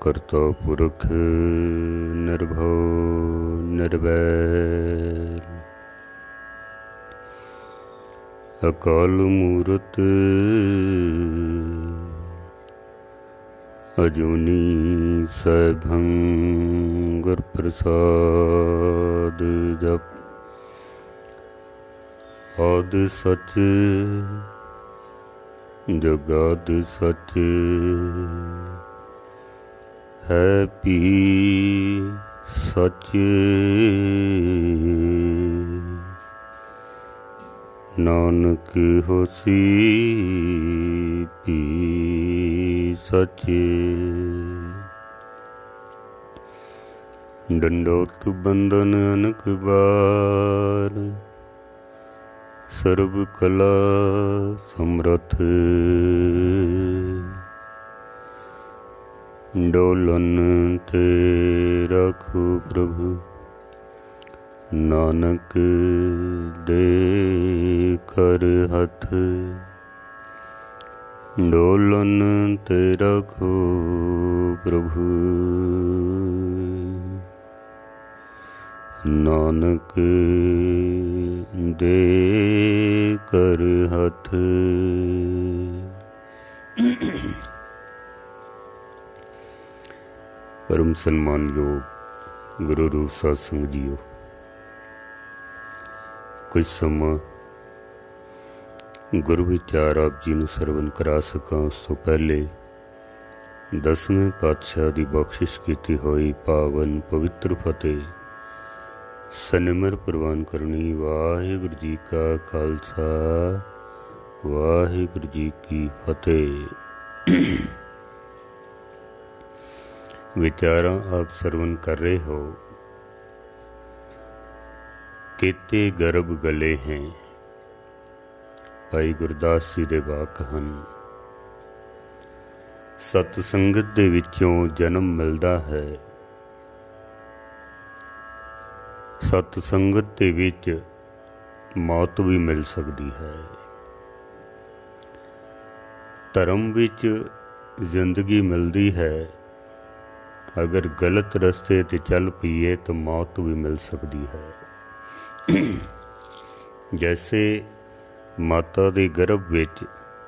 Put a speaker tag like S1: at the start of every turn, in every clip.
S1: करता पुरख निर्भव निर्वैर अकाल मूरत अजूनी सैभं गुर प्रसाद जप आद सच जगाद सच है पी सच नानक होसी पी सच। दंडोत बंधन अनक बार सर्व कला समरथ डोलन ते रखो प्रभु नानक दे कर हथ डोलन ते रखो प्रभु नानक दे कर हथ। परम सन्मान योग गुरु रूप साध संगत जीओ, कुछ समा गुरु विचार आप जी नूं सरवण करा सकां उस तो पहले 10वें पातशाह की बख्शिश की हुई पावन पवित्र फतेह सनिमर प्रवान करनी। वाहिगुरू जी का खालसा वाहिगुरू जी की फतेह। विचारां आप सरवण कर रहे हो। केते गर्भ गले हैं भाई गुरदास जी दे वाक हन। सतसंगत दे विचों जन्म मिलदा है। सतसंगत दे विच मौत भी मिल सकती है। धर्म विच जिंदगी मिलती है, अगर गलत रस्ते ते चल पईए तो मौत भी मिल सकती है। जैसे माता के गर्भ विच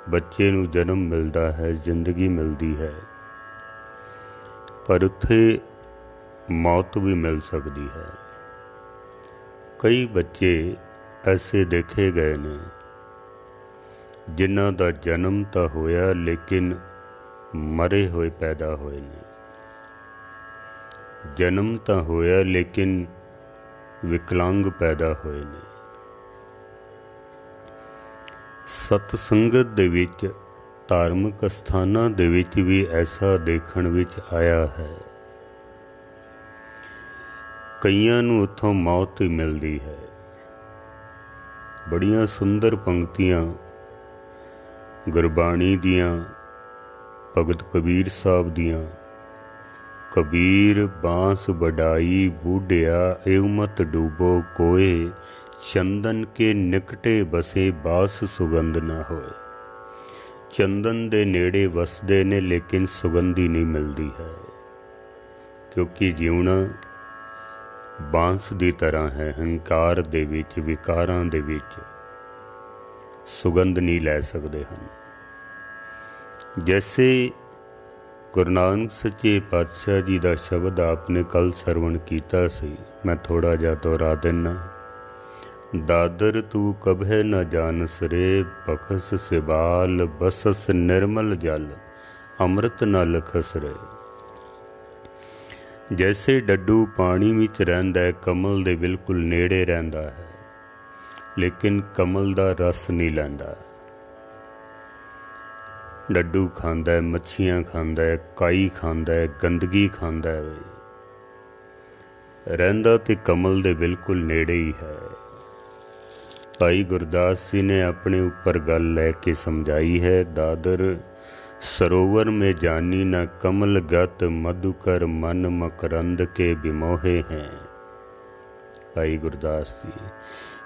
S1: बच्चे नूं जन्म मिलता है, जिंदगी मिलती है, पर उत्थे मौत भी मिल सकती है। कई बच्चे ऐसे देखे गए ने जिन्हां दा जन्म तो होया लेकिन मरे हुए पैदा होए ने। जन्म तो होया लेकिन विकलांग पैदा होए ने। सतसंगत दे विच धार्मिक अस्थानां दे विच भी ऐसा देखण विच आया है। कईयां नूं उत्थों मौत ही मिलती है। बड़ियां सुंदर पंक्तियां गुरबाणी दियां भगत कबीर साहब दियां। कबीर बांस बढ़ाई बूढ़िया एव मत डूबो कोय, चंदन के निकटे बसे बास सुगंध ना होए। चंदन दे नेड़े वसदे ने लेकिन सुगंधी नहीं मिलती है, क्योंकि जीवना बांस की तरह है। हंकार दे विच विकारां दे विच सुगंध नहीं लै सकते हैं। जैसे गुरु नानक सच्चे पातशाह जी का शब्द आपने कल सरवण किया सी, मैं थोड़ा जा दोहरा देना। दादर तू कभे न जानस रे, बखस सिबाल बसस निर्मल जल, अमृत न लखस रे। जैसे डड्डू पानी विच रहिंदा है, कमल दे बिल्कुल नेड़े रहिंदा है, लेकिन कमल दा रस नहीं लैंदा। डड्डू खांदा है, मच्छियां खांदा है, काई खांदा है, गंदगी खांदा है, रहिंदा ते कमल दे बिल्कुल नेड़े ही है। भाई गुरदास जी ने अपने ऊपर गल लैके समझाई है। दादर सरोवर में जानी न कमल गत, मधुकर मन मकरंद के बिमोहे हैं। भाई गुरदास जी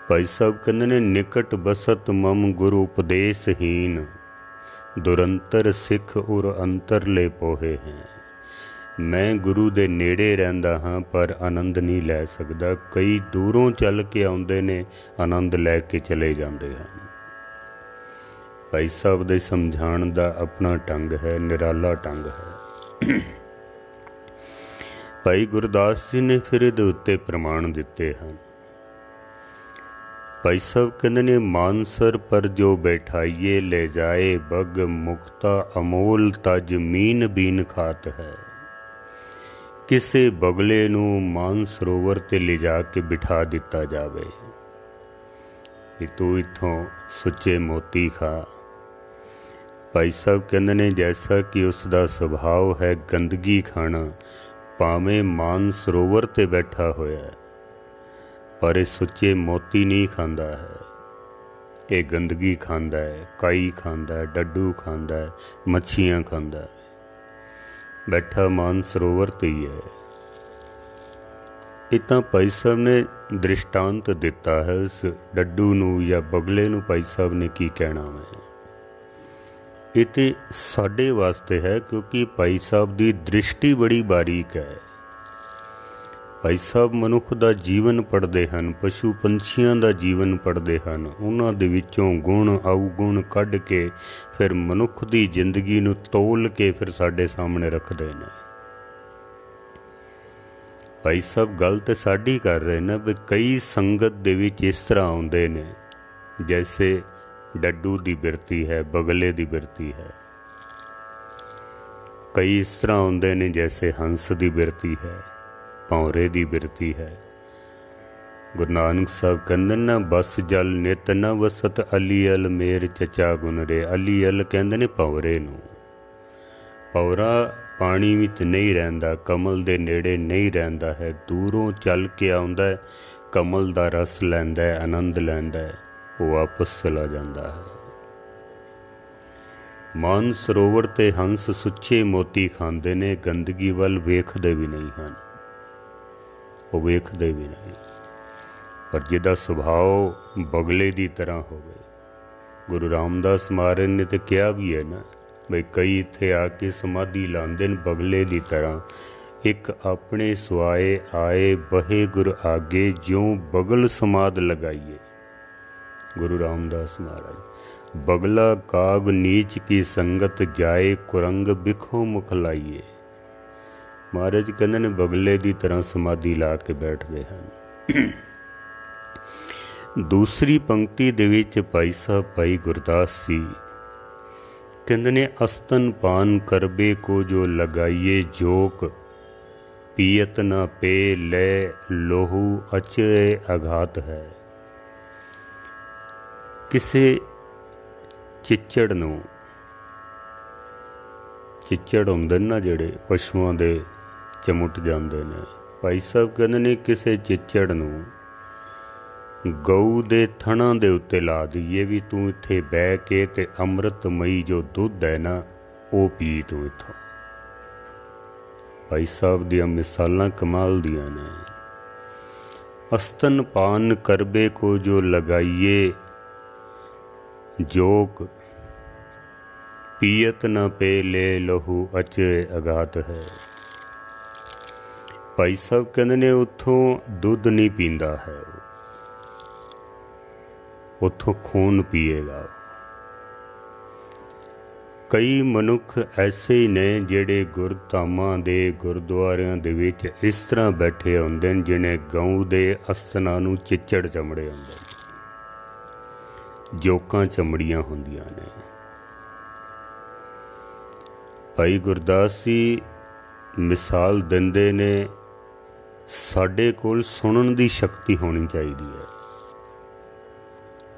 S1: भाई साहब कहते ने निकट बसत मम गुरु उपदेशहीन। दुरंतर सिख उर अंतरले पोहे हैं। मैं गुरु दे नेड़े रहिंदा हाँ पर आनंद नहीं लै सकदा। कई दूरों चल के आउंदे ने, आनंद लै के चले जाते हैं। भाई साहब दे समझाण दा अपना ढंग है, निराला ढंग है। भाई गुरदास जी ने फिर इहदे उत्ते प्रमाण दिते हैं। भाई साहब कहते ने, मानसर पर जो बैठाइए ले जाए बग, मुक्ता अमोल तज मीन बीन खात है। किसे बगले नू मानसरोवर ते ले जा के बिठा दिता जावे कि तू इत्थों सुच्चे मोती खा। भाई साहब कहते ने, जैसा कि उसका सुभाव है गंदगी खाना, भावें मानसरोवर ते बैठा होया है पर ये सुच्चे मोती नहीं खांदा है। ये गंदगी खांदा है, काई खांदा है, डड्डू खांदा है, मच्छियाँ खांदा है। बैठा मानसरोवर ते ही है। इतना भाई साहब ने दृष्टांत दिता है। उस डड्डू नू या बगले नू भाई साहब ने की कहना है, ये तो साडे वास्ते है, क्योंकि भाई साहब की दृष्टि बड़ी बारीक है। भाई साहब मनुख का जीवन पढ़ते हैं, पशु पंछियों का जीवन पढ़ते हैं, उन्हां दे विचों गुण अवगुण कढ़ के फिर मनुख की जिंदगी नूं तोल के फिर साडे सामने रखते हैं। भाई साहब गल तो साडी कर रहे हैं भी कई संगत दे विच इस तरह आउंदे ने जैसे डड्डू की बिरती है, बगले की बिरती है। कई इस तरह आउंदे ने जैसे हंस की बिरती है, भौरे की बिरती है। गुरु नानक साहब कहते ना, बस जल नित न वसत अली अल मेर चचा गुन रे। अली अल कहते ने भौरे नूं। भौरा पानी विच नहीं रहिंदा, कमल दे नेड़े नहीं रहिंदा है, दूरों चल के आउंदा है, कमल दा रस लैंदा है, आनंद लैंदा है, वो वापस चला जाता है। मानसरोवर ते हंस सुच्चे मोती खांदे ने, गंदगी वल वेखदे भी नहीं हैं, वो वेखदे भी नहीं। पर जिहदा सुभाव बगले की तरह होवे, गुरु रामदास महाराज ने तो कहा भी है ना बई कई इत्थे आके समाधि लांदे न बगले की तरह, एक अपने सुआए आए बहे गुर आगे, ज्यों बगल समाध लगाइए। गुरु रामदास महाराज, बगला काग नीच की संगत जाए, कुरंग बिखो मुख लाइए। महाराज कहते ने बगले की तरह समाधि ला के बैठते हैं। दूसरी पंक्ति दे विच भाई साहब भाई गुरदास जी कहते ने, अस्तन पान करबे को जो लगाइए जोक, पियत न पे ले लोहू अचरे आघात है। किसे चिच्चड़ नूं, चिच्चड़ हुंदे ना जिहड़े पशुओं दे चमुट जाते हैं, भाई साहब कहते ने किसे चिच्चड़ नूं गऊ दे थणा दे उत्ते ला दईए भी तू इत्थे बह के ते अमृतमई जो दुध है ना वो पी तू इत्थों। भाई साहब दियां मिसालां कमाल दियां ने। अस्तन पान करबे को जो लगाइए जोक, पियत न पे ले लहू अचे अघात है। भाई साहब कहते ने उत्थों दुध नहीं पींदा है, उत्थों खून पिएगा। कई मनुख ऐसे ही ने जिहड़े गुरधामां दे गुरुद्वारियां दे विच इस तरह बैठे हुंदे ने जिन्हें गऊ दे अस्थनां नूं चिच्चड़ चमड़े हुंदे ने, जोकां चमड़ियां हुंदियां ने। भाई गुरदास जी मिसाल दिंदे ने, साडे कोल सुनन दी शक्ति होनी चाहिदी है।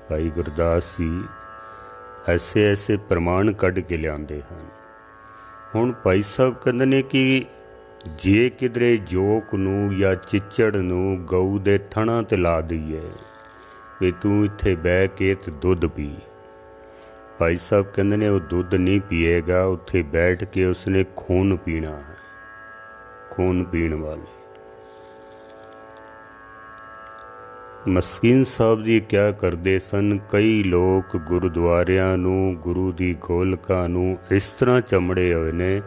S1: भाई गुरदास जी ऐसे ऐसे प्रमाण कढ़ के लियाते हैं। हुण भाई साहब कहते ने कि जे किधरे जोक नूं या चिच्चड़ नूं गऊ दे थणा ते ला दईए भी तू इत्थे बह के ते दुध पी, भाई साहब कहते ने वो दुध नहीं पिएगा, उत्थे बैठ के उसने खून पीना है। खून पीण वाले ਮਸਕੀਨ ਸਾਹਿਬ ਜੀ ਕਿਆ ਕਰਦੇ ਸਨ, ਕਈ ਲੋਕ ਗੁਰਦੁਆਰਿਆਂ ਨੂੰ, ਗੁਰੂ ਦੀ ਗੋਲਕਾਂ ਨੂੰ ਇਸ ਤਰ੍ਹਾਂ ਚਮੜੇ ਹੋਏ ਨੇ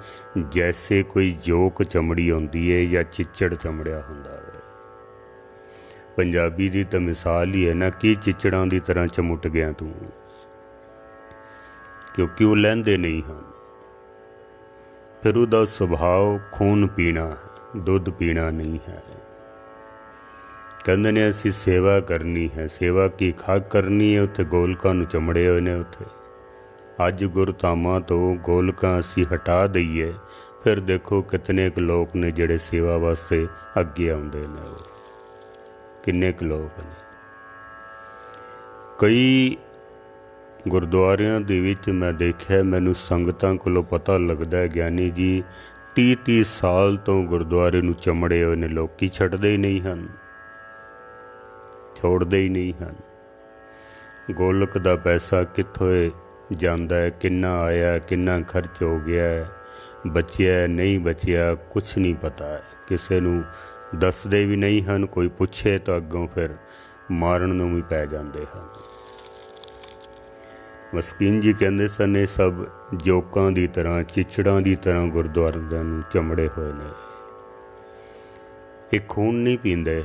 S1: ਜੈਸੇ ਕੋਈ ਜੋਕ ਚਮੜੀ ਹੁੰਦੀ ਹੈ ਜਾਂ ਚਿੱਚੜ ਚਮੜਿਆ ਹੁੰਦਾ ਹੈ। ਪੰਜਾਬੀ ਦੀ ਤਾਂ ਮਿਸਾਲ ਹੀ ਹੈ ਨਾ, ਕੀ ਚਿੱਚੜਾਂ ਦੀ ਤਰ੍ਹਾਂ ਚਮੁੱਟ ਗਿਆ ਤੂੰ, ਕਿਉਂਕਿ ਉਹ ਲਹਿੰਦੇ ਨਹੀਂ ਹਨ। ਫਿਰ ਉਹਦਾ ਸੁਭਾਅ ਖੂਨ ਪੀਣਾ ਹੈ, ਦੁੱਧ ਪੀਣਾ ਨਹੀਂ ਹੈ। ਕਹਿੰਦੇ ਨੇ ਅਸੀਂ ਸੇਵਾ ਕਰਨੀ ਹੈ, ਸੇਵਾ ਕੀ ਖਾਕ ਕਰਨੀ ਹੈ। ਉੱਥੇ ਗੋਲਕਾਂ ਨੂੰ ਚਮੜੇ ਹੋਏ ਨੇ। ਉੱਥੇ ਅੱਜ ਗੁਰਧਾਮਾਂ ਤੋਂ ਗੋਲਕਾਂ ਅਸੀਂ ਹਟਾ ਦਈਏ, ਫਿਰ ਦੇਖੋ ਕਿਤਨੇ ਕੁ ਲੋਕ ਨੇ ਜਿਹੜੇ ਸੇਵਾ ਵਾਸਤੇ ਅੱਗੇ ਆਉਂਦੇ ਨੇ। ਕਿੰਨੇ ਕੁ ਲੋਕ ਨੇ। ਕਈ ਗੁਰਦੁਆਰਿਆਂ ਦੇ ਵਿੱਚ ਮੈਂ ਦੇਖਿਆ, ਮੈਨੂੰ ਸੰਗਤਾਂ ਕੋਲੋਂ ਪਤਾ ਲੱਗਦਾ ਹੈ ਗਿਆਨੀ ਜੀ 30-30 ਸਾਲ ਤੋਂ ਗੁਰਦੁਆਰੇ ਨੂੰ ਚਮੜੇ ਹੋਏ ਨੇ। ਲੋਕੀ ਛੱਡਦੇ ਹੀ ਨਹੀਂ ਹਨ, ਛੋੜਦੇ ਹੀ ਨਹੀਂ ਹਨ। ਗੋਲਕ ਦਾ ਪੈਸਾ ਕਿੱਥੋਂ ਜਾਂਦਾ ਹੈ, ਕਿੰਨਾ ਆਇਆ, ਕਿੰਨਾ ਖਰਚ ਹੋ ਗਿਆ ਹੈ, ਬਚਿਆ ਨਹੀਂ ਬਚਿਆ ਕੁਛ ਨਹੀਂ ਪਤਾ ਹੈ। ਕਿਸੇ ਨੂੰ ਦੱਸਦੇ ਵੀ ਨਹੀਂ ਹਨ। ਕੋਈ ਪੁੱਛੇ ਤਾਂ ਅੱਗੋਂ ਫਿਰ ਮਾਰਨ ਨੂੰ ਵੀ ਪੈ ਜਾਂਦੇ ਹਨ। ਮਸਕੀਨ ਜੀ ਕਹਿੰਦੇ ਸਨ ਇਹ ਸਭ ਜੋਕਾਂ ਦੀ ਤਰ੍ਹਾਂ, ਚਿੱਚੜਾਂ ਦੀ ਤਰ੍ਹਾਂ ਗੁਰਦੁਆਰਿਆਂ ਨੂੰ ਚਮੜੇ ਹੋਏ ਨੇ। ਇਹ ਖੂਨ ਨਹੀਂ ਪੀਂਦੇ,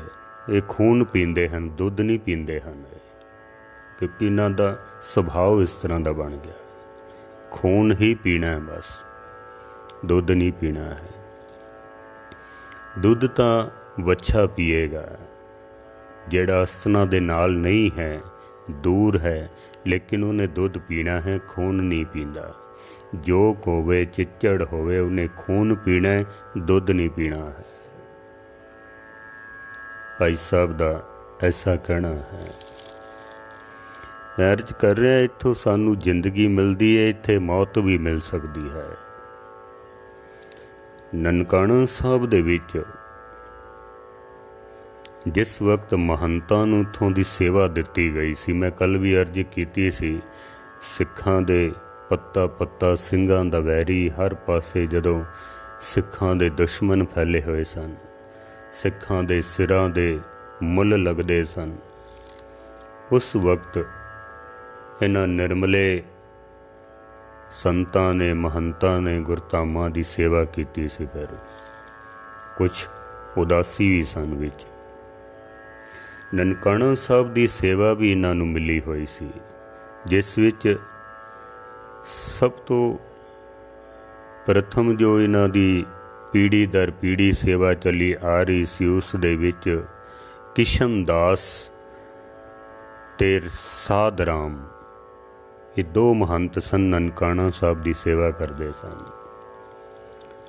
S1: ਇਹ ਖੂਨ ਪੀਂਦੇ ਹਨ, ਦੁੱਧ ਨਹੀਂ ਪੀਂਦੇ ਹਨ। ਕਿਉਂਕਿ ਇਹਨਾਂ ਦਾ ਸੁਭਾਅ ਇਸ ਤਰ੍ਹਾਂ ਦਾ ਬਣ ਗਿਆ। ਖੂਨ ਹੀ ਪੀਣਾ ਹੈ ਬਸ, ਦੁੱਧ ਨਹੀਂ ਪੀਣਾ ਹੈ। ਦੁੱਧ ਤਾਂ ਵੱਛਾ ਪੀਏਗਾ ਜਿਹੜਾ ਅਸਥਨਾ ਦੇ ਨਾਲ ਨਹੀਂ ਹੈ, ਦੂਰ ਹੈ, ਲੇਕਿਨ ਉਹਨੇ ਦੁੱਧ ਪੀਣਾ ਹੈ, ਖੂਨ ਨਹੀਂ ਪੀਂਦਾ। ਜੋਕ ਹੋਵੇ, ਚਿੱਚੜ ਹੋਵੇ, ਉਹਨੇ ਖੂਨ ਪੀਣਾ ਹੈ, ਦੁੱਧ ਨਹੀਂ ਪੀਣਾ ਹੈ। ਭਾਈ ਸਾਹਿਬ ਦਾ ਐਸਾ ਕਹਿਣਾ ਹੈ। ਮੈਂ ਅਰਜ਼ ਕਰ ਰਿਹਾ, ਇੱਥੋਂ ਸਾਨੂੰ ਜ਼ਿੰਦਗੀ ਮਿਲਦੀ ਹੈ, ਇੱਥੇ ਮੌਤ ਵੀ ਮਿਲ ਸਕਦੀ ਹੈ। ਨਨਕਾਣਾ ਸਾਹਿਬ ਦੇ ਵਿੱਚ ਜਿਸ ਵਕਤ ਮਹੰਤਾਂ ਨੂੰ ਉੱਥੋਂ ਦੀ ਸੇਵਾ ਦਿੱਤੀ ਗਈ ਸੀ, ਮੈਂ ਕੱਲ੍ਹ ਵੀ ਅਰਜ਼ ਕੀਤੀ ਸੀ, ਸਿੱਖਾਂ ਦੇ ਪੱਤਾ ਪੱਤਾ ਸਿੰਘਾਂ ਦਾ ਵੈਰੀ, ਹਰ ਪਾਸੇ ਜਦੋਂ ਸਿੱਖਾਂ ਦੇ ਦੁਸ਼ਮਣ ਫੈਲੇ ਹੋਏ ਸਨ, ਸਿੱਖਾਂ ਦੇ ਸਿਰਾਂ ਦੇ ਮੁੱਲ ਲੱਗਦੇ ਸਨ, ਉਸ ਵਕਤ ਇਹਨਾਂ ਨਿਰਮਲੇ ਸੰਤਾਂ ਨੇ, ਮਹੰਤਾਂ ਨੇ ਗੁਰਧਾਮਾਂ ਦੀ ਸੇਵਾ ਕੀਤੀ ਸੀ। ਫਿਰ ਕੁਛ ਉਦਾਸੀ ਵੀ ਸਨ ਵਿੱਚ। ਨਨਕਾਣਾ ਸਾਹਿਬ ਦੀ ਸੇਵਾ ਵੀ ਇਹਨਾਂ ਨੂੰ ਮਿਲੀ ਹੋਈ ਸੀ, ਜਿਸ ਵਿੱਚ ਸਭ ਤੋਂ ਪ੍ਰਥਮ ਜੋ ਇਹਨਾਂ ਦੀ ਪੀੜ੍ਹੀ ਦਰ ਪੀੜ੍ਹੀ ਸੇਵਾ ਚੱਲੀ ਆ ਰਹੀ ਸੀ, ਉਸ ਦੇ ਵਿੱਚ ਕਿਸ਼ਨ ਦਾਸ ਤੇ ਸਾਧ ਰਾਮ, ਇਹ ਦੋ ਮਹੰਤ ਸਨ, ਨਨਕਾਣਾ ਸਾਹਿਬ ਦੀ ਸੇਵਾ ਕਰਦੇ ਸਨ।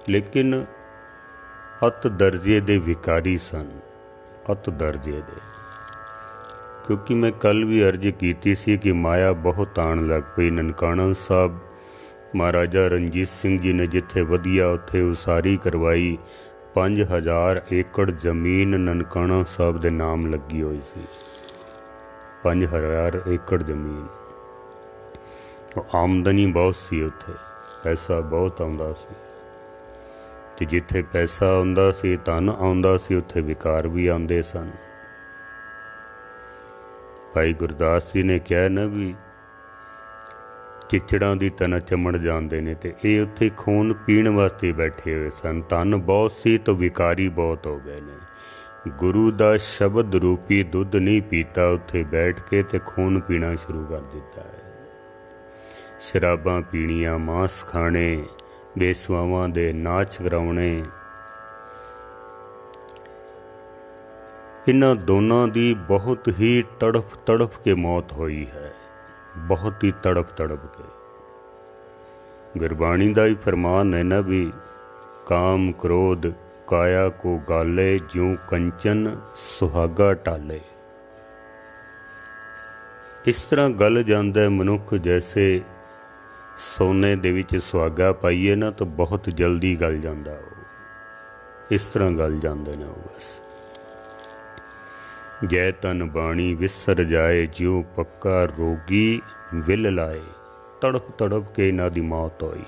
S1: ਲੇਕਿਨ ਅਤ ਦਰਜੇ ਦੇ ਵਿਕਾਰੀ ਸਨ, ਅਤ ਦਰਜੇ ਦੇ। ਕਿਉਂਕਿ ਮੈਂ ਕੱਲ੍ਹ ਵੀ ਅਰਜ਼ ਕੀਤੀ ਸੀ ਕਿ ਮਾਇਆ ਬਹੁਤ ਆਉਣ ਲੱਗ ਪਈ। ਨਨਕਾਣਾ ਸਾਹਿਬ ਮਹਾਰਾਜਾ ਰਣਜੀਤ ਸਿੰਘ ਜੀ ਨੇ ਜਿੱਥੇ ਵਧੀਆ ਉੱਥੇ ਉਸਾਰੀ ਕਰਵਾਈ। 5000 ਏਕੜ ਜ਼ਮੀਨ ਨਨਕਾਣਾ ਸਾਹਿਬ ਦੇ ਨਾਮ ਲੱਗੀ ਹੋਈ ਸੀ। 5000 ਏਕੜ ਜ਼ਮੀਨ। ਆਮਦਨੀ ਬਹੁਤ ਸੀ, ਉੱਥੇ ਪੈਸਾ ਬਹੁਤ ਆਉਂਦਾ ਸੀ। ਅਤੇ ਜਿੱਥੇ ਪੈਸਾ ਆਉਂਦਾ ਸੀ, ਧਨ ਆਉਂਦਾ ਸੀ, ਉੱਥੇ ਵਿਕਾਰ ਵੀ ਆਉਂਦੇ ਸਨ। ਭਾਈ ਗੁਰਦਾਸ ਜੀ ਨੇ ਕਿਹਾ ਨਾ ਵੀ ਚਿੱਚੜਾਂ ਦੀ ਤਰ੍ਹਾਂ ਚਮੜ ਜਾਂਦੇ ਨੇ, ਅਤੇ ਇਹ ਉੱਥੇ ਖੂਨ ਪੀਣ ਵਾਸਤੇ ਬੈਠੇ ਹੋਏ ਸਨ। ਧਨ ਬਹੁਤ ਸੀ ਤਾਂ ਵਿਕਾਰੀ ਬਹੁਤ ਹੋ ਗਏ ਨੇ। ਗੁਰੂ ਦਾ ਸ਼ਬਦ ਰੂਪੀ ਦੁੱਧ ਨਹੀਂ ਪੀਤਾ, ਉੱਥੇ ਬੈਠ ਕੇ ਤੇ ਖੂਨ ਪੀਣਾ ਸ਼ੁਰੂ ਕਰ ਦਿੱਤਾ ਹੈ। ਸ਼ਰਾਬਾਂ ਪੀਣੀਆਂ, ਮਾਂਸ ਖਾਣੇ, ਬੇਸਵਾਵਾਂ ਦੇ ਨਾਚ ਕਰਾਉਣੇ। ਇਹਨਾਂ ਦੋਨਾਂ ਦੀ ਬਹੁਤ ਹੀ ਤੜਫ ਤੜਫ ਕੇ ਮੌਤ ਹੋਈ ਹੈ, ਬਹੁਤ ਹੀ ਤੜਫ ਤੜਫ ਕੇ। ਗੁਰਬਾਣੀ ਦਾ ਹੀ ਫਰਮਾਨ ਹੈ ਨਾ ਵੀ ਕਾਮ ਕ੍ਰੋਧ ਕਾਇਆ ਕੋ ਗਾਲੇ, ਜਿਉ ਕੰਚਨ ਸੁਹਾਗਾ ਟਾਲੇ। ਇਸ ਤਰ੍ਹਾਂ ਗਲ ਜਾਂਦਾ ਹੈ ਮਨੁੱਖ, ਜੈਸੇ ਸੋਨੇ ਦੇ ਵਿੱਚ ਸੁਹਾਗਾ ਪਾਈਏ ਨਾ ਤਾਂ ਬਹੁਤ ਜਲਦੀ ਗਲ ਜਾਂਦਾ ਉਹ। ਇਸ ਤਰ੍ਹਾਂ ਗਲ ਜਾਂਦੇ ਨੇ ਉਹ ਬਸ। ਜੈ ਤਨ ਬਾਣੀ ਵਿਸਰ ਜਾਏ, ਜਿਉ ਪੱਕਾ ਰੋਗੀ ਵਿਲ ਲਾਏ। ਤੜਪ ਤੜਪ ਕੇ ਇਹਨਾਂ ਦੀ ਮੌਤ ਹੋਈ।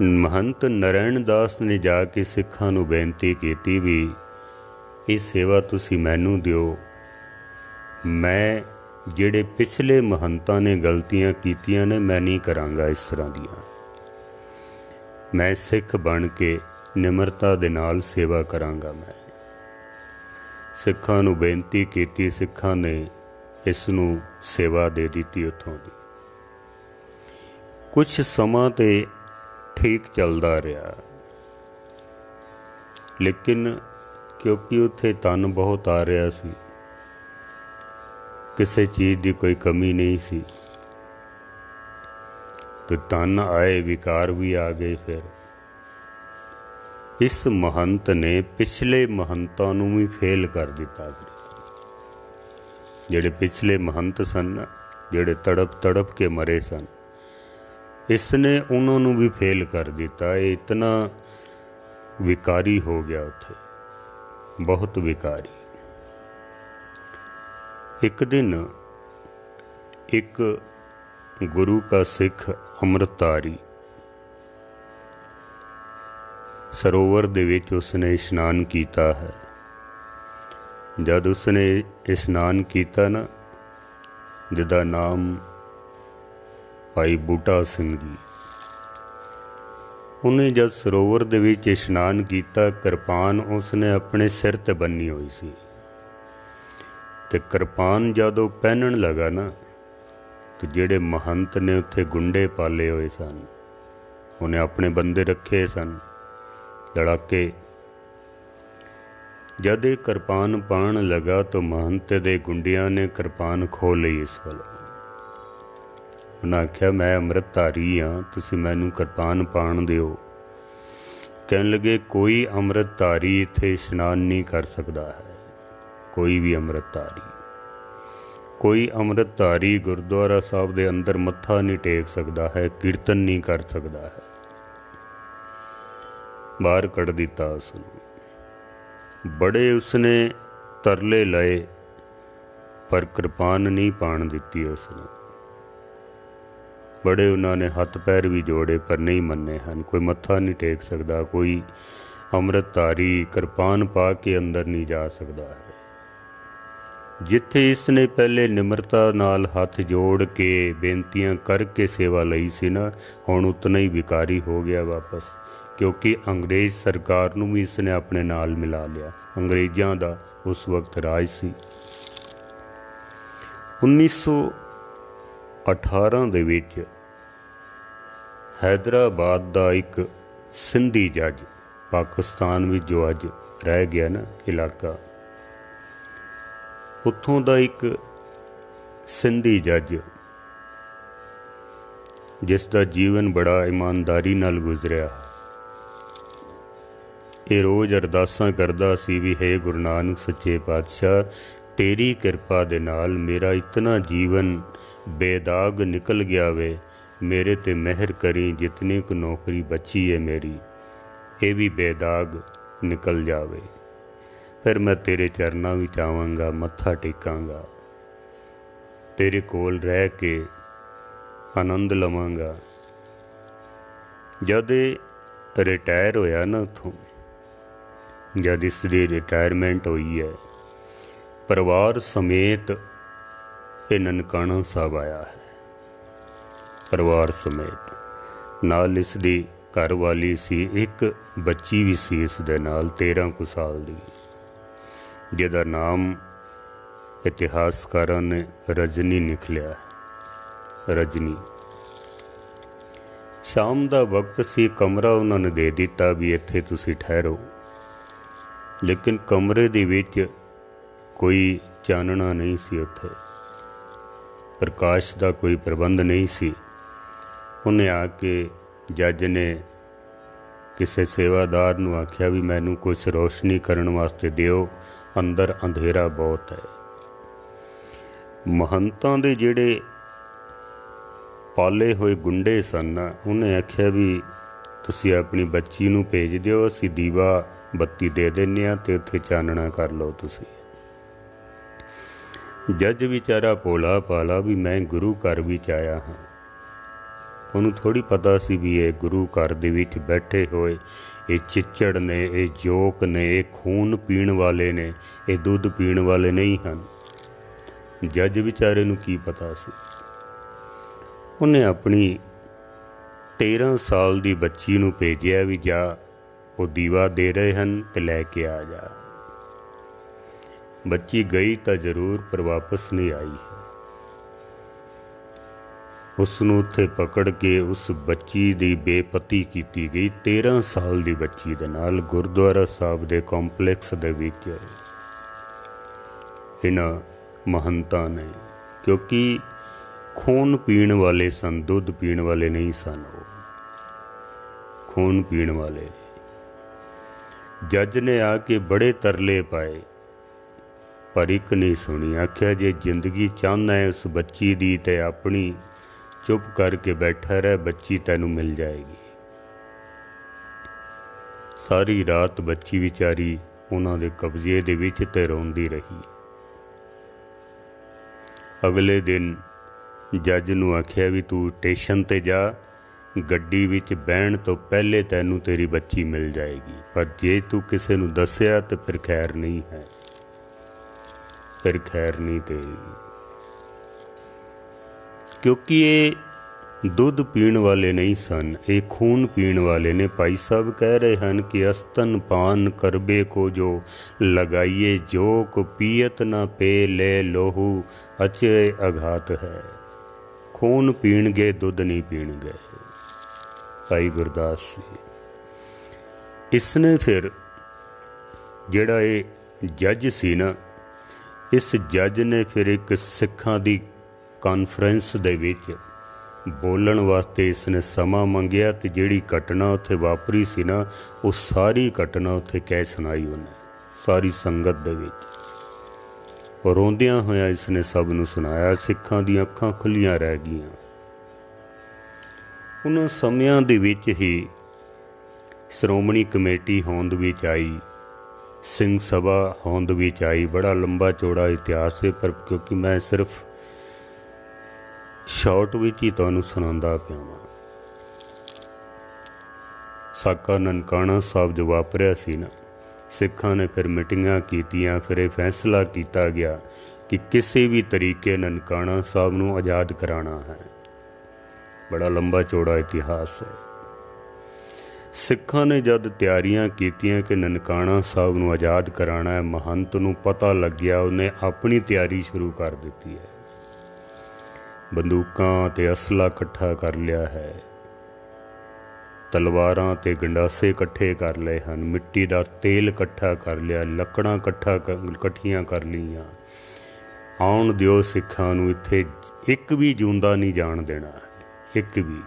S1: ਮਹੰਤ ਨਰੈਣ ਦਾਸ ਨੇ ਜਾ ਕੇ ਸਿੱਖਾਂ ਨੂੰ ਬੇਨਤੀ ਕੀਤੀ ਵੀ ਇਹ ਸੇਵਾ ਤੁਸੀਂ ਮੈਨੂੰ ਦਿਓ, मैं ਜਿਹੜੇ ਪਿਛਲੇ ਮਹੰਤਾਂ ਨੇ ਗਲਤੀਆਂ ਕੀਤੀਆਂ ਨੇ ਮੈਂ ਨਹੀਂ ਕਰਾਂਗਾ ਇਸ ਤਰ੍ਹਾਂ ਦੀਆਂ। ਮੈਂ ਸਿੱਖ ਬਣ ਕੇ ਨਿਮਰਤਾ ਦੇ ਨਾਲ ਸੇਵਾ ਕਰਾਂਗਾ। ਮੈਂ ਸਿੱਖਾਂ ਨੂੰ ਬੇਨਤੀ ਕੀਤੀ, ਸਿੱਖਾਂ ਨੇ ਇਸ ਨੂੰ ਸੇਵਾ ਦੇ ਦਿੱਤੀ। ਉੱਥੋਂ ਦੀ ਕੁਛ ਸਮਾਂ ਤੇ ਠੀਕ ਚੱਲਦਾ ਰਿਹਾ, ਲੇਕਿਨ ਕਿਉਂਕਿ ਉੱਥੇ ਧਨ ਬਹੁਤ ਆ ਰਿਹਾ ਸੀ, ਕਿਸੇ ਚੀਜ਼ ਦੀ ਕੋਈ ਕਮੀ ਨਹੀਂ ਸੀ, ਤੇ ਧਨ ਆਏ, ਵਿਕਾਰ ਵੀ ਆ ਗਏ। ਫਿਰ ਇਸ ਮਹੰਤ ਨੇ ਪਿਛਲੇ ਮਹੰਤਾਂ ਨੂੰ ਵੀ ਫੇਲ ਕਰ ਦਿੱਤਾ। ਜਿਹੜੇ ਪਿਛਲੇ ਮਹੰਤ ਸਨ, ਜਿਹੜੇ ਤੜਪ ਤੜਪ ਕੇ ਮਰੇ ਸਨ, ਇਸ ਨੇ ਉਹਨਾਂ ਨੂੰ ਵੀ ਫੇਲ ਕਰ ਦਿੱਤਾ। ਇਹ ਇਤਨਾ ਵਿਕਾਰੀ ਹੋ ਗਿਆ ਉੱਥੇ, ਬਹੁਤ ਵਿਕਾਰੀ। ਇੱਕ ਦਿਨ ਇੱਕ ਗੁਰੂ का सिख ਅੰਮ੍ਰਿਤਧਾਰੀ ਸਰੋਵਰ ਦੇ ਵਿੱਚ ਉਸਨੇ ਇਸ਼ਨਾਨ ਕੀਤਾ ਹੈ। ਜਦ ਉਸਨੇ ਇਸ਼ਨਾਨ ਕੀਤਾ ਨਾ, ਜਿਹਦਾ ਨਾਮ ਭਾਈ ਬੂਟਾ ਸਿੰਘ ਜੀ, ਉਹਨੇ ਜਦ ਸਰੋਵਰ ਦੇ ਵਿੱਚ ਇਸ਼ਨਾਨ ਕੀਤਾ, ਕਿਰਪਾਨ ਉਸਨੇ ਆਪਣੇ ਸਿਰ ਤੇ ਬੰਨੀ ਹੋਈ ਸੀ, ਤੇ ਕਿਰਪਾਨ ਜਦੋਂ ਪਹਿਨਣ ਲੱਗਾ ਨਾ, ਤੇ ਜਿਹੜੇ ਮਹੰਤ ਨੇ ਉੱਥੇ ਗੁੰਡੇ ਪਾਲੇ ਹੋਏ ਸਨ, ਉਹਨੇ ਆਪਣੇ ਬੰਦੇ ਰੱਖੇ ਸਨ ਲੜਾਕੇ। ਜਦ ਇਹ ਕਿਰਪਾਨ ਪਾਉਣ ਲੱਗਾ ਤਾਂ ਮਹੰਤ ਦੇ ਗੁੰਡਿਆਂ ਨੇ ਕਿਰਪਾਨ ਖੋਹ ਲਈ ਇਸ ਵੱਲ। ਉਹਨਾਂ ਆਖਿਆ, ਮੈਂ ਅੰਮ੍ਰਿਤਧਾਰੀ ਹਾਂ, ਤੁਸੀਂ ਮੈਨੂੰ ਕਿਰਪਾਨ ਪਾਉਣ ਦਿਓ। ਕਹਿਣ ਲੱਗੇ, ਕੋਈ ਅੰਮ੍ਰਿਤਧਾਰੀ ਇੱਥੇ ਇਸ਼ਨਾਨ ਨਹੀਂ ਕਰ ਸਕਦਾ ਹੈ, ਕੋਈ ਵੀ ਅੰਮ੍ਰਿਤਧਾਰੀ। ਕੋਈ ਅੰਮ੍ਰਿਤਧਾਰੀ ਗੁਰਦੁਆਰਾ ਸਾਹਿਬ ਦੇ ਅੰਦਰ ਮੱਥਾ ਨਹੀਂ ਟੇਕ ਸਕਦਾ ਹੈ, ਕੀਰਤਨ ਨਹੀਂ ਕਰ ਸਕਦਾ ਹੈ। ਬਾਹਰ ਕੱਢ ਦਿੱਤਾ ਉਸਨੂੰ। ਬੜੇ ਉਸਨੇ ਤਰਲੇ ਲਏ, ਪਰ ਕਿਰਪਾਨ ਨਹੀਂ ਪਾਣ ਦਿੱਤੀ ਉਸਨੂੰ। ਬੜੇ ਉਹਨਾਂ ਨੇ ਹੱਥ ਪੈਰ ਵੀ ਜੋੜੇ, ਪਰ ਨਹੀਂ ਮੰਨੇ ਹਨ। ਕੋਈ ਮੱਥਾ ਨਹੀਂ ਟੇਕ ਸਕਦਾ, ਕੋਈ ਅੰਮ੍ਰਿਤਧਾਰੀ ਕਿਰਪਾਨ ਪਾ ਕੇ ਅੰਦਰ ਨਹੀਂ ਜਾ ਸਕਦਾ ਹੈ। ਜਿੱਥੇ ਇਸ ਨੇ ਪਹਿਲੇ ਨਿਮਰਤਾ ਨਾਲ ਹੱਥ ਜੋੜ ਕੇ ਬੇਨਤੀਆਂ ਕਰਕੇ ਸੇਵਾ ਲਈ ਸੀ ਨਾ, ਹੁਣ ਉਤਨਾ ਹੀ ਵਿਕਾਰੀ ਹੋ ਗਿਆ ਵਾਪਸ, ਕਿਉਂਕਿ ਅੰਗਰੇਜ਼ ਸਰਕਾਰ ਨੂੰ ਵੀ ਇਸ ਨੇ ਆਪਣੇ ਨਾਲ ਮਿਲਾ ਲਿਆ। ਅੰਗਰੇਜ਼ਾਂ ਦਾ ਉਸ ਵਕਤ ਰਾਜ ਸੀ। 1918 ਦੇ ਵਿੱਚ ਹੈਦਰਾਬਾਦ ਦਾ ਇੱਕ ਸਿੰਧੀ ਜੱਜ, ਪਾਕਿਸਤਾਨ ਵਿੱਚ ਜੋ ਅੱਜ ਰਹਿ ਗਿਆ ਨਾ ਇਲਾਕਾ, ਉੱਥੋਂ ਦਾ ਇੱਕ ਸਿੰਧੀ ਜੱਜ, ਜਿਸ ਦਾ ਜੀਵਨ ਬੜਾ ਇਮਾਨਦਾਰੀ ਨਾਲ ਗੁਜ਼ਰਿਆ, ਇਹ ਰੋਜ਼ ਅਰਦਾਸਾਂ ਕਰਦਾ ਸੀ ਵੀ ਹੇ ਗੁਰੂ ਨਾਨਕ ਸੱਚੇ ਪਾਤਸ਼ਾਹ, ਤੇਰੀ ਕਿਰਪਾ ਦੇ ਨਾਲ ਮੇਰਾ ਇਤਨਾ ਜੀਵਨ ਬੇਦਾਗ ਨਿਕਲ ਗਿਆ ਵੇ, ਮੇਰੇ ਤੇ ਮਿਹਰ ਕਰੀ, ਜਿਤਨੀ ਕੁ ਨੌਕਰੀ ਬਚੀ ਹੈ ਮੇਰੀ, ਇਹ ਵੀ ਬੇਦਾਗ ਨਿਕਲ ਜਾਵੇ। ਫਿਰ ਮੈਂ ਤੇਰੇ ਚਰਨਾਂ ਵਿੱਚ ਆਵਾਂਗਾ, ਮੱਥਾ ਟੇਕਾਂਗਾ, ਤੇਰੇ ਕੋਲ ਰਹਿ ਕੇ ਆਨੰਦ ਲਵਾਂਗਾ। ਜਦ ਇਹ ਰਿਟਾਇਰ ਹੋਇਆ ਨਾ ਉੱਥੋਂ, ਜਦ ਇਸ ਦੀ ਰਿਟਾਇਰਮੈਂਟ ਹੋਈ ਹੈ, ਪਰਿਵਾਰ ਸਮੇਤ ਇਹ ਨਨਕਾਣਾ ਸਾਹਿਬ ਆਇਆ ਹੈ। ਪਰਿਵਾਰ ਸਮੇਤ, ਨਾਲ ਇਸ ਦੀ ਘਰ ਵਾਲੀ ਸੀ, ਇੱਕ ਬੱਚੀ ਵੀ ਸੀ ਇਸ ਦੇ ਨਾਲ 13 ਕੁ ਸਾਲ ਦੀ, ਜਿਹਦਾ ਨਾਮ ਇਤਿਹਾਸਕਾਰਾਂ ਨੇ ਰਜਨੀ ਨਿਕਲਿਆ। ਰਜਨੀ। ਸ਼ਾਮ ਦਾ ਵਕਤ ਸੀ, ਕਮਰਾ ਉਹਨਾਂ ਨੇ ਦੇ ਦਿੱਤਾ ਵੀ ਇੱਥੇ ਤੁਸੀਂ ਠਹਿਰੋ, ਲੇਕਿਨ ਕਮਰੇ ਦੇ ਵਿੱਚ ਕੋਈ ਚਾਨਣਾ ਨਹੀਂ ਸੀ, ਉੱਥੇ ਪ੍ਰਕਾਸ਼ ਦਾ ਕੋਈ ਪ੍ਰਬੰਧ ਨਹੀਂ ਸੀ। ਉਹਨੇ ਆ ਕੇ, ਜੱਜ ਨੇ ਕਿਸੇ ਸੇਵਾਦਾਰ ਨੂੰ ਆਖਿਆ ਵੀ ਮੈਨੂੰ ਕੁਛ ਰੋਸ਼ਨੀ ਕਰਨ ਵਾਸਤੇ ਦਿਓ, ਅੰਦਰ ਅੰਧੇਰਾ ਬਹੁਤ ਹੈ। ਮਹੰਤਾਂ ਦੇ ਜਿਹੜੇ ਪਾਲੇ ਹੋਏ ਗੁੰਡੇ ਸਨ, ਉਹਨੇ ਆਖਿਆ ਵੀ ਤੁਸੀਂ ਆਪਣੀ ਬੱਚੀ ਨੂੰ ਭੇਜ ਦਿਓ, ਅਸੀਂ ਦੀਵਾ ਬੱਤੀ ਦੇ ਦਿੰਦੇ ਹਾਂ ਅਤੇ ਉੱਥੇ ਚਾਨਣਾ ਕਰ ਲਓ ਤੁਸੀਂ। ਜੱਜ ਵਿਚਾਰਾ ਭੋਲਾ ਭਾਲਾ ਵੀ ਮੈਂ ਗੁਰੂ ਘਰ ਵਿੱਚ ਆਇਆ ਹਾਂ, ਉਹਨੂੰ ਥੋੜ੍ਹੀ ਪਤਾ ਸੀ ਵੀ ਇਹ ਗੁਰੂ ਘਰ ਦੇ ਵਿੱਚ ਬੈਠੇ ਹੋਏ ਇਹ ਚਿੱਚੜ ਨੇ, ਇਹ ਜੋਕ ਨੇ, ਇਹ ਖੂਨ ਪੀਣ ਵਾਲੇ ਨੇ, ਇਹ ਦੁੱਧ ਪੀਣ ਵਾਲੇ ਨਹੀਂ ਹਨ। जज बेचारे नूं की पता सी। उन्हें अपनी 13 साल की बच्ची नूं भेजिया भी जा, वो दीवा दे रहे हैं तो लैके आ जा। बच्ची गई तो जरूर पर वापस नहीं आई है। उसनूं उत्थे पकड़ के उस बच्ची की बेपती की गई। 13 साल की बच्ची दे नाल गुरुद्वारा साहब के कॉम्पलैक्स दे विच इन्हां महंतां ने, क्योंकि खून पीण वाले सन, दुध पीण वाले नहीं सन, वो खून पीण वाले। जज ने आके बड़े तरले पाए पर एक नहीं सुनी। आख्या जे जिंदगी चाहना है उस बच्ची दी ते अपनी चुप करके बैठा रह, बच्ची तैनू मिल जाएगी। सारी रात बच्ची बेचारी उन्हां दे कब्जे दे विच ते रोंदी रही। अगले दिन जज नूं आख्या भी तू स्टेशन ते जा, गड्डी विच बहन तो पहले तैनू तेरी बच्ची मिल जाएगी, पर जे तू किसी नूं दस्सिया तो फिर खैर नहीं है, फिर खैर नहीं तेरी। क्योंकि ये दुध पीण वाले नहीं सन, ये खून पीण वाले ने। भाई साहब कह रहे हैं कि अस्तन पान करबे को जो लगाइए, जोक पियत ना पे ले लोहू अचे आघात है। खून पीणगे दुध नहीं पीणगे। भाई गुरदास जी। इसने फिर जिहड़ा ये जज सी ना, इस जज ने फिर एक सिखां दी कॉन्फ्रेंस दे विच बोलण वास्ते इसने समा मंगिया ते जिहड़ी घटना उत्थे वापरी सी ना, वो सारी घटना उत्थे कह सुनाई उन्हें सारी संगत दे विच। और रोंदियां होया इसने सब नूं सुनाया। सिखां दी अखां खुलियां रह गईयां। उन्हां समयां दे विच ही श्रोमणी कमेटी होंद विच आई, सिंह सभा होंद विच आई। बड़ा लंबा चौड़ा इतिहास है, पर क्योंकि मैं सिर्फ शॉर्ट विच ही तुहानूं सुणांदा पिया वां। साका ननकाणा साहब जो वापरिया सी ना, सिखां ने फिर मीटिंगां कीतियां। फिर यह फैसला किया गया कि किसी भी तरीके ननकाणा साहब नूं आज़ाद कराना है। बड़ा लंबा चौड़ा इतिहास है। सिखां ने जद तैयारियां कीतियां कि ननकाणा साहब नूं आज़ाद कराना है, महंत नूं पता लग गया, उन्हें अपनी तैयारी शुरू कर दी है। बंदूकां ते असला इकट्ठा कर लिया है, तलवारां ते गंडासे इकट्ठे कर लए हैं, मिट्टी का तेल इकट्ठा कर लिया, लकड़ां इकट्ठियां कर लीआं। आउण दिओ सिखां नूं, इत्थे एक भी जूंदा नहीं जाण देना, एक भी।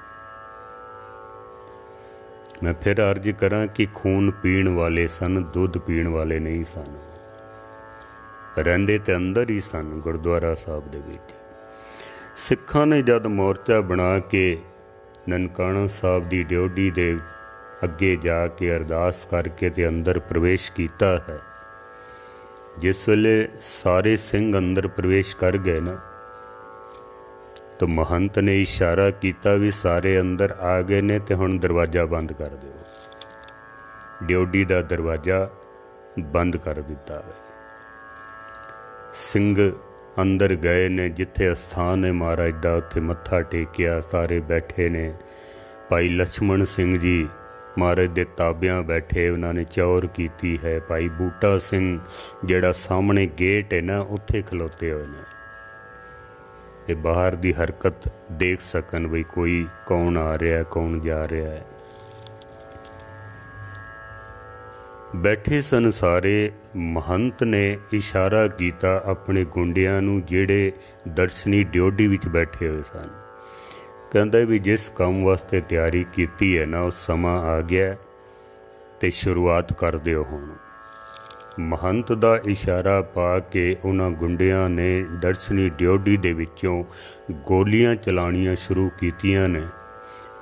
S1: मैं फिर अर्ज करा कि खून पीण वाले सन, दुध पीण वाले नहीं सन। रहिंदे ते अंदर ही सन गुरुद्वारा साहब दे विच। सिखां ने जद मोर्चा बना के ननकाणा साहब की ड्योढ़ी दे अगे जाके अरदास करके ते अंदर प्रवेश किया है। जिस वेले सारे सिंह अंदर प्रवेश कर गए ना, तो महंत ने इशारा किया भी सारे अंदर आ गए ने, ते हुण दरवाज़ा बंद कर दो। ड्योढ़ी का दरवाज़ा बंद कर दिता है। सिंह अंदर गए ने, जिथे अस्थान है महाराज दा उत्थे मत्था टेकिया। सारे बैठे ने। भाई लक्ष्मण सिंह जी महाराज दे ताबियां बैठे, उन्होंने चौर की है। भाई बूटा सिंह जेड़ा सामने गेट है ना, उत्थे खलोते हुए ने, ये बाहर दी हरकत देख सकन बई कोई कौन आ रहा है, कौन जा रहा है। बैठे सन सारे। महंत ने इशारा किया अपने गुंडियां नूं जेड़े दर्शनी ड्योढ़ी विच बैठे हुए सन। कहंदा भी जिस काम वास्ते तैयारी की है ना, उस समा आ गया ते शुरुआत कर दिओ हुण। महंत दा इशारा पा के उन्हां गुंडियां ने दर्शनी ड्योढ़ी दे विचों गोलियां चलाणियां शुरू कीतियां ने।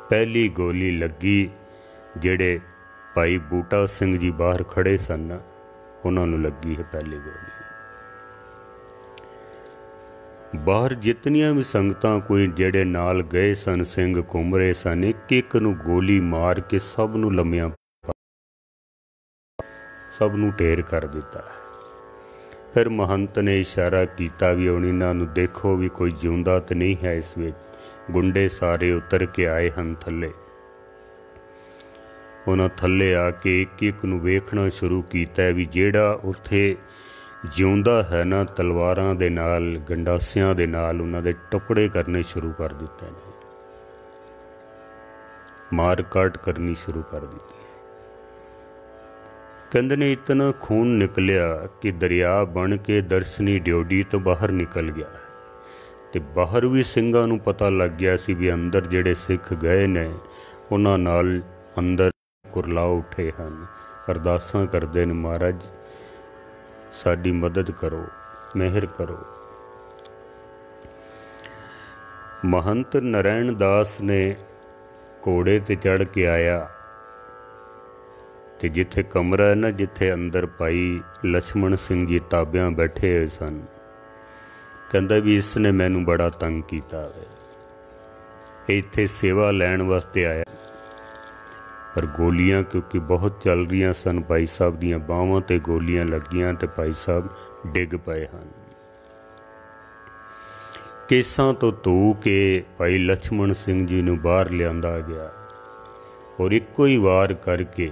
S1: पहली गोली लगी, जेड़े भाई बूटा सिंह जी बाहर खड़े सन, उन्होंने लगी है पहली गोली। बाहर जितनियां भी संगतां कोई जेड़े नाल गए सन, सिंह घूम रहे सन, एक एक नूं गोली मार के सब नूं लम्मियां, सब नूं ढेर कर दिता है। फिर महंत ने इशारा किया भी हुण इन्हां नूं देखो भी कोई जिउंदा तो नहीं है इस विच। गुंडे सारे उतर के आए हन थल्ले। उन्हां थल्ले आके एक एक नूं वेखना शुरू कीता भी जिहड़ा उत्थे जिउंदा है ना, तलवारां दे नाल गंडासियां दे नाल उन्हां दे टुकड़े करने शुरू कर दिते ने, मार काट करनी शुरू कर दी है। कहंदे ने इतना खून निकलिया कि दरिया बन के दर्शनी ड्योडी तो बाहर निकल गया ते बाहर भी ਸਿੰਘਾਂ ਨੂੰ पता लग गया सी भी अंदर ਜਿਹੜੇ सिख गए ने उन्हां नाल अंदर कुरला उठे हैं, अरदासां करते हैं महाराज साडी मदद करो, मेहर करो। महंत नारायण दास ने घोड़े ते चढ़ के आया ते जिथे कमरा है ना, जिथे अंदर भाई लक्ष्मण सिंह जी ताबियां बैठे हुए सन, कहंदा भी इसने मैनू बड़ा तंग किया है, इत्थे सेवा लैण वास्ते आया पर गोलियां क्योंकि बहुत चल रही सन, भाई साहब दियां बाहां ते गोलियां लगियां ते भाई साहब डिग पए हैं। केसां तो धो के भाई लक्ष्मण सिंह जी नूं बाहर लिआंदा गया और इक्को ही वार करके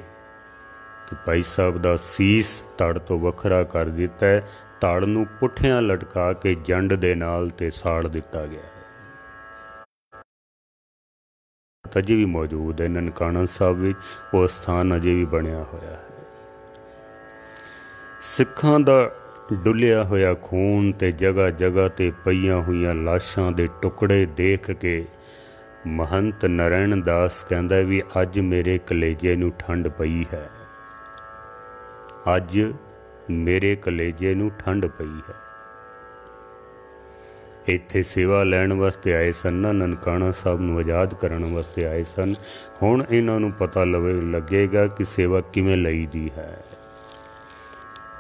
S1: तो भाई साहब दा सीस धड़ तो वखरा कर दिता है, धड़ नूं पुठियां लटका के जंड दे नाल ते साड़ दिता गया है। अजे भी मौजूद है ननकाना साहब विच, वो स्थान अजे भी बनिया होया है। सिखां दा डुलिया होया खून ते जगह जगह ते पईयां हुईयां लाशां दे टुकड़े देख के महंत नारायण दास कहंदा भी अज मेरे कलेजे नूं ठंड पई है, अज मेरे कलेजे नूं ठंड पई है। इत्थे सेवा लैण वास्ते आए सन ना, ननकाना साहब नूं आज़ाद करन वास्ते आए सन। हुण इन्हां नूं पता लगेगा कि सेवा किवें लईदी है,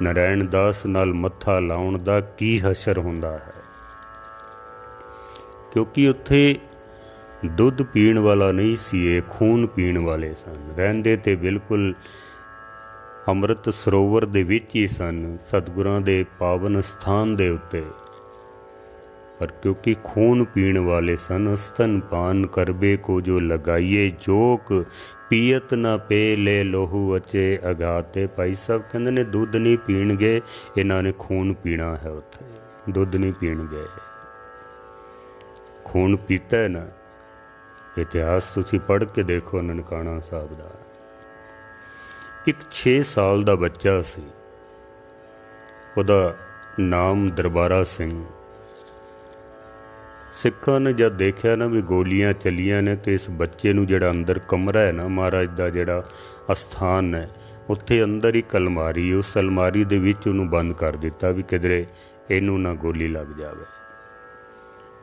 S1: नारायण दास नाल मत्था लाउण दा की हशर हुंदा है। क्योंकि उत्थे दुध पीण वाला नहीं सी, खून पीण वाले सन, रहिंदे ते बिल्कुल अमृत सरोवर दे विच ही सन, सतगुरां दे पावन स्थान दे उत्ते, पर क्योंकि खून पीण वाले सन। स्तन पान करबे को जो लगाइए जोक, पीयत ना पे ले लोहू अचे अघाते। भाई साहब कहंदे ने दुध नहीं पीणगे, इन्हां ने खून पीना है, उत्थे दुध नहीं पीणगे, खून पीता है ना। इतिहास तुसीं पढ़ के देखो ननकाना साहब दा। एक 6 साल दा बच्चा सी, उहदा नाम दरबारा सिंह। सिखां ने जब देखा ना भी गोलियां चलियां ने तो इस बच्चे नूं जिहड़ा अंदर कमरा है ना, महाराज दा जिहड़ा अस्थान है, उत्थे अंदर ही अलमारी, उस अलमारी दे विच उहनूं बंद कर दिता भी किधरे इहनूं ना गोली लग जावे।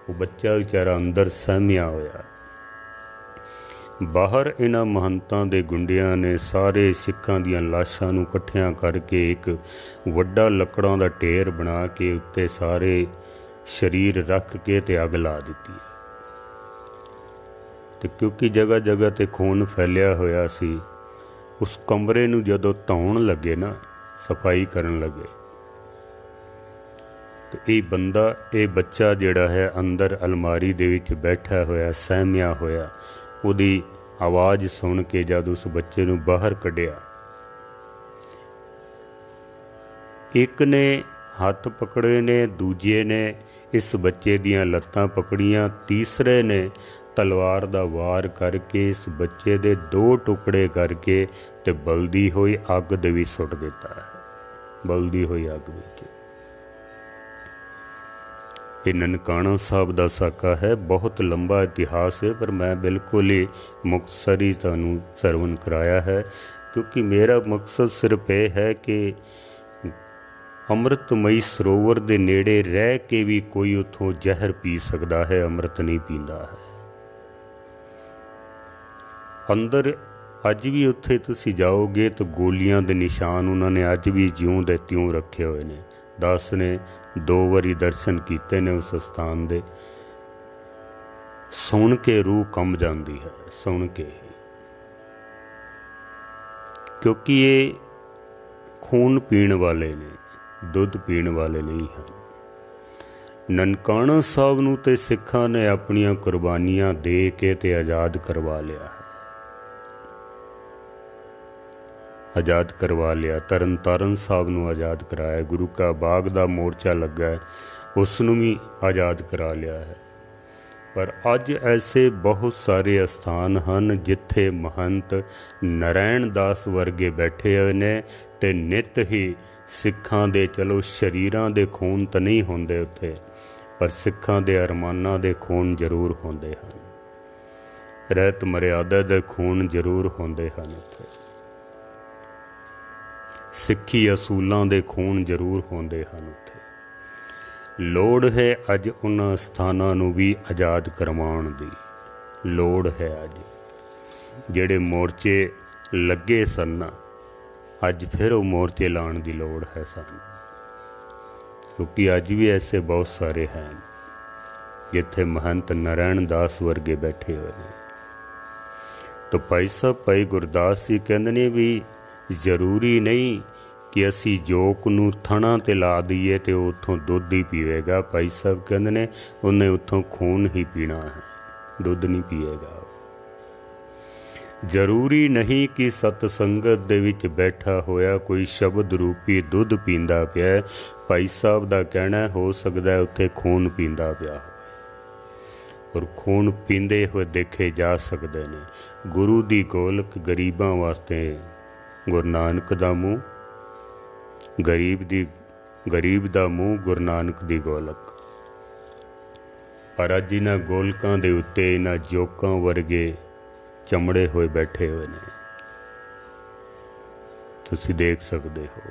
S1: वो बच्चा बेचारा अंदर सहमिया होया। बाहर इन्हां महंतां दे गुंडियां ने सारे सिखां दीयां लाशां नूं इकट्ठियां करके एक वड्डा लकड़ां दा ढेर बना के उत्ते सारे शरीर रख के ते अग ला दी। ते क्योंकि जगह जगह ते खून फैलिया होया सी, उस कमरे नूं जदों धौण लगे ना, सफाई करन लगे, तो ये बंदा, ये बच्चा जिहड़ा है अंदर अलमारी दे विच बैठा होया, सहमिया होया, उहदी आवाज़ सुन के जद उस बच्चे नूं बाहर कढ़िया, एक ने हथ पकड़े ने, दूजे ने इस बच्चे दियां लत्तां पकड़ियां, तीसरे ने तलवार दा वार करके इस बच्चे दे 2 टुकड़े करके ते बलदी हुई अग दे विच सुट दिता है, बलदी हुई अग विच। ये ननकाना साहब दा साका है, बहुत लंबा इतिहास है, पर मैं बिल्कुल ही मुख्तसर ही तुहानूं सरवण कराया है, क्योंकि मेरा मकसद सिर्फ यह है कि अमृतमई सरोवर दे नेड़े रह के भी कोई उथों जहर पी सकता है, अमृत नहीं पींदा है। अंदर अज भी उत्थे तुसीं जाओगे तो गोलियां दे निशान उन्होंने अज भी ज्यों दे त्यों रखे हुए ने। दास ने 2 वारी दर्शन किए ने उस स्थान दे, सुन के रूह कंब जाती है, सुन के, क्योंकि ये खून पीण वाले ने, दुध पीण वाले नहीं हैं। ननकाना साहब नूं ते सिखां ने अपनियां कुर्बानियां दे के ते आज़ाद करवा लिया है, आज़ाद करवा लिया। तरन तारण साहब नूं आज़ाद कराया, गुरु का बाग दा मोर्चा लगा है उसनूं भी आज़ाद करा लिया है। पर अज ऐसे बहुत सारे स्थान हैं जिथे महंत नारायण दास वर्गे बैठे हुए ने ते नित ही सिखां दे, चलो शरीरां दे खून तो नहीं होंदे उत्थे, पर सिखां दे अरमानां दे खून जरूर होंदे हैं, रहत मर्यादा दे खून जरूर होंदे हैं उत्थे, सिक्खी असूलां दे खून जरूर होंदे हैं उत्थे। लोड़ है अज उन्हां स्थानां नूं भी आज़ाद करवाउण दी, लोड़ है अज। जिहड़े मोर्चे लगे सन अज फिर वो मोर्चे लाउण दी लोड़ है सानूं, क्योंकि अज भी ऐसे बहुत सारे हैं जिथे महंत नारायण दास वर्गे बैठे हुए हैं। तो भाई साहब भाई गुरदास जी कहंदे ने भी जरूरी नहीं कि असी जोक नूं थणा ते ला दईए तो उत्थों दुध ही पीवेगा। भाई साहब कहंदे ने उन्हें उत्थों खून ही पीना है, दुध नहीं पिएगा। जरूरी नहीं कि सतसंगत दे विच बैठा होया कोई शब्द रूपी दुध पींदा पिया। भाई साहब दा कहना हो सकदा है उत्थे खून पींदा पिया और खून पींदे हुए देखे जा सकते ने। गुरु दी गोलक गरीबां वास्ते, गुरु नानक दा मूँह गरीब दा मूँह गुरु नानक दी गोलक। पर अज इन्हां गोलकां दे उत्ते इन्हां जोकां वर्गे चमड़े हुए बैठे हुए ने, तुसीं देख सकते हो।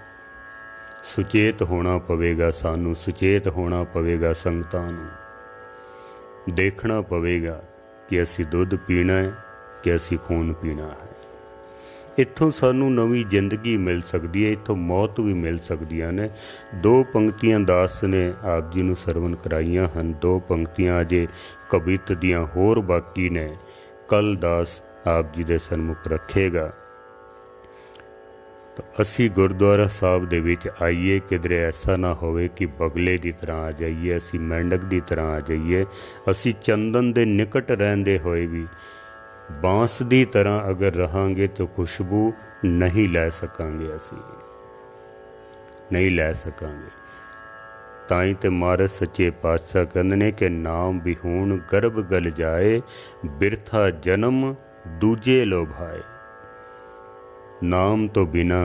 S1: सुचेत होना पवेगा सानू, सुचेत होना पवेगा संगतां नूं, देखना पवेगा कि असी दुध पीना है कि असी खून पीना है। इत्थों सानू नवी जिंदगी मिल सकती है, इत्थों मौत भी मिल सकदियां ने। दो पंक्तियां दास ने आप जी नूं सरवण कराइयां हन, दो पंक्तियां अजे कवित दियां होर बाकी ने, कल दास आप जी दे सन्मुख रखेगा। तो असी गुरुद्वारा साहब दे विच आइए, किधरे ऐसा ना होवे कि बगले की तरह आ जाइए, असी मेंढक की तरह आ जाइए। असी चंदन दे निकट रहंदे होए भी बांस की तरह अगर रहांगे तो खुशबू नहीं लै सकांगे, असी नहीं लै सकांगे। ताई ते महाराज सच्चे पातशाह कहंदे ने कि नाम बिहूण गर्भ गल जाए, बिरथा जन्म दूजे लोभाए। नाम तो बिना,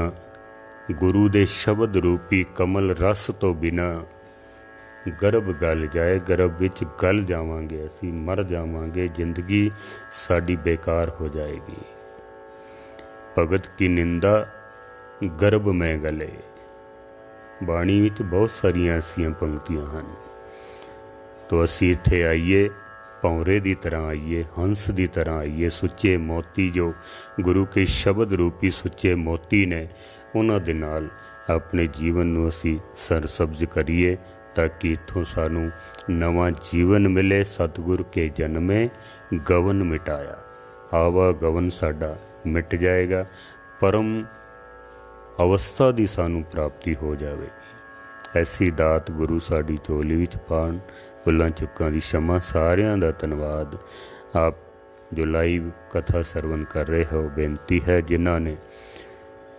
S1: गुरु दे शब्द रूपी कमल रस तो बिना गर्भ गल जाए, गर्भ विच गल जावांगे, असी मर जावांगे, जिंदगी साडी बेकार हो जाएगी। भगत की निंदा गर्भ में गले, बाणी विच बहुत सारियां ऐसियां पंक्तियां हैं। तो असी इत्थे आइए, भौरे की तरह आइए, हंस की तरह आइए। सुच्चे मोती जो गुरु के शब्द रूपी सुच्चे मोती ने, उन्हां दे नाल अपने जीवन नूं असी सरसब्ज करिए, ताकि इत्थों सानू नवा जीवन मिले। सतगुर के जन्मे गवन मिटाया, आवा गवन साडा मिट जाएगा, परम अवस्था की सानू प्राप्ति हो जाएगी। ऐसी दात गुरु साडी झोली विच पाण। भुलां चुकां दी क्षमा। सारियां दा धन्नवाद। आप जो लाइव कथा सरवण कर रहे हो, बेनती है जिन्हां ने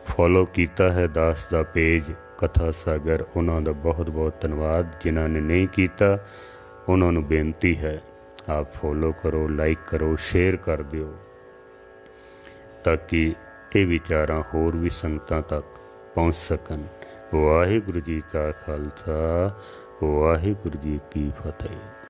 S1: फॉलो किया है दास दा पेज कथा सागर, उन्हों का बहुत बहुत धन्यवाद। जिन्हों ने नहीं किया उन्होंने बेनती है आप फॉलो करो, लाइक करो, शेयर कर दियो, ताकि ये विचारां होर भी संगतां तक पहुँच सकन। वाहिगुरू जी का खालसा, वाहिगुरू जी की फतेह।